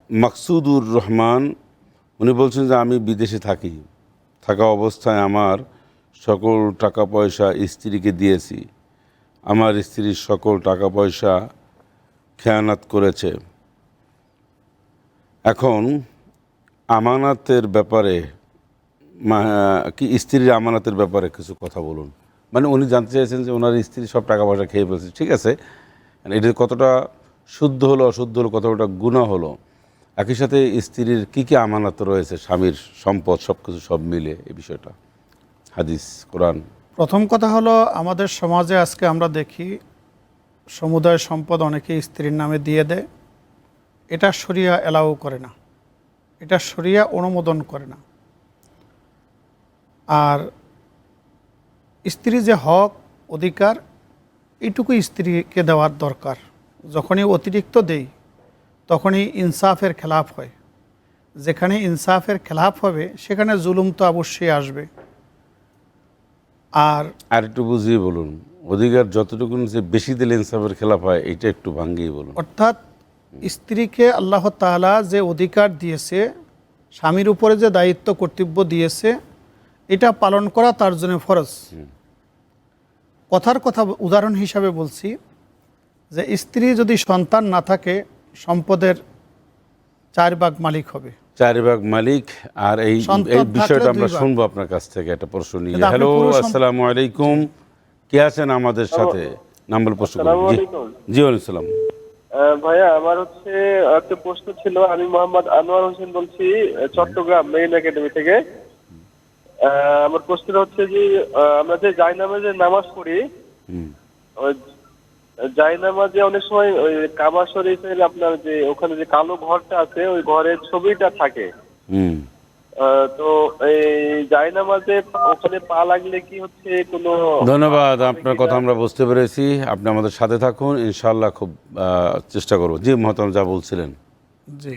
মাকসুদুর রহমান উনি বলছেন যে আমি বিদেশে থাকা অবস্থায় আমার সকল টাকা পয়সা স্ত্রীকে দিয়েছি। আমার স্ত্রীর সকল টাকা পয়সা খেয়ানত করেছে। এখন আমানতের ব্যাপারে কি স্ত্রীর আমানতের ব্যাপারে কিছু কথা বলুন। মানে উনি জানতে চাইছেন যে ওনার স্ত্রী সব টাকা পয়সা খেয়ে ফেলছে, ঠিক আছে, এটা কতটা শুদ্ধ হলো অশুদ্ধ হলো, কতটা গুনাহ হলো, একই সাথে স্ত্রীর কি কি আমানত রয়েছে, স্বামীর সম্পদ সব কিছু সব মিলে এই বিষয়টা হাদিস কোরআন। প্রথম কথা হলো, আমাদের সমাজে আজকে আমরা দেখি সমুদায় সম্পদ অনেকে স্ত্রীর নামে দিয়ে দেয়। এটা শরিয়া এলাও করে না, এটা শরিয়া অনুমোদন করে না। আর স্ত্রী যে হক অধিকার এইটুকু স্ত্রীকে দেওয়ার দরকার। যখনই অতিরিক্ত দেই তখনই ইনসাফের খেলাফ হয়। যেখানে ইনসাফের খেলাফ হবে সেখানে জুলুম তো অবশ্যই আসবে। আর একটু বুঝিয়ে বলুন, অধিকার যতটুকু বেশি দিলে ইনসাফের খেলাফ হয়, এটা একটু ভাঙ্গিয়ে বলুন। অর্থাৎ স্ত্রীকে আল্লাহ তাআলা যে অধিকার দিয়েছে, স্বামীর উপরে যে দায়িত্ব কর্তব্য দিয়েছে, এটা পালন করা তার জন্য ফরজ। কথার কথা উদাহরণ হিসাবে বলছি যে স্ত্রী যদি সন্তান না থাকে সম্পদের 4 ভাগ মালিক হবে, 4 ভাগ মালিক। আর এই বিষয়টা আমরা শুনবো আপনার কাছ থেকে একটা প্রশ্ন নিয়ে। হ্যালো, আসসালামু আলাইকুম, কে আছেন আমাদের সাথে? নাম্বার প্রশ্ন করুন। জি ওয়ালাইকুম আসসালাম। ভাইয়া, আমার হচ্ছে একটা প্রশ্ন ছিল। আমি মোহাম্মদ আনোয়ার হোসেন বলছি, চট্টগ্রাম মেইন একাডেমি থেকে। আমার প্রশ্ন হচ্ছে যে আমরা যে জায়নামাজে নামাজ পড়ি, জায়নামাজে অনেক সময় ওই কাবা শরীফের আপনার যে ওখানে যে কালো ঘরটা আছে, ওই ঘরের ছবিটা থাকে। তো এই জায়নামাজে ওখানে পা লাগলে কি হচ্ছে কোনো? ধন্যবাদ, আপনার কথা আমরা বুঝতে পেরেছি। আপনি আমাদের সাথে থাকুন, ইনশাআল্লাহ খুব চেষ্টা করব। জি মহতরম, যা বলছিলেন। জি,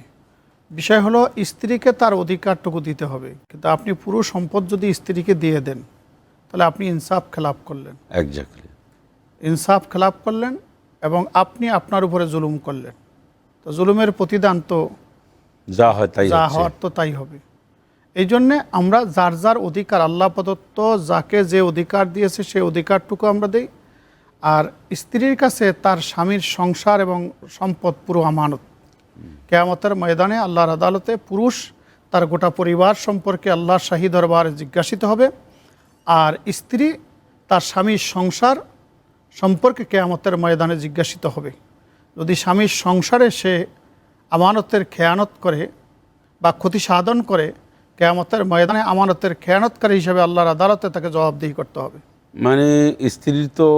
বিষয় হলো স্ত্রীকে তার অধিকারটুকু দিতে হবে। কিন্তু আপনি পুরো সম্পদ যদি স্ত্রীকে দিয়ে দেন তাহলে আপনি ইনসাফ খেলাপ করলেন। এক্স্যাক্টলি, ইনসাফ খেলাপ করলেন এবং আপনি আপনার উপরে জুলুম করলেন। তো জুলুমের প্রতিদান তো যা হয় তাই, যা হওয়ার তো তাই হবে। এই জন্যে আমরা যার যার অধিকার, আল্লাহ প্রদত্ত যাকে যে অধিকার দিয়েছে সেই অধিকারটুকু আমরা দিই। আর স্ত্রীর কাছে তার স্বামীর সংসার এবং সম্পদ পুরো আমানত। কিয়ামতের ময়দানে আল্লাহর আদালতে পুরুষ তার গোটা পরিবার সম্পর্কে আল্লাহর শাহী দরবারে জিজ্ঞাসিত হবে, আর স্ত্রী তার স্বামীর সংসার সম্পর্কে কিয়ামতের ময়দানে জিজ্ঞাসিত হবে। যদি স্বামীর সংসারে সে আমানতের খেয়ানত করে বা ক্ষতি সাধন করে, কিয়ামতের ময়দানে আমানতের খেয়ানতকারী হিসেবে আল্লাহর আদালতে তাকে জবাবদিহি করতে হবে। মানে স্ত্রীর তো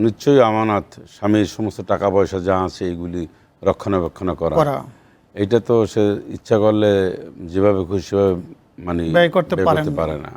নিশ্চয়ই আমানত, স্বামীর সমস্ত টাকা পয়সা যা আছে এগুলি রক্ষণাবেক্ষণ করা। এটা তো সে ইচ্ছা করলে যেভাবে খুশি সেভাবে মানে ব্যয় করতে পারে না।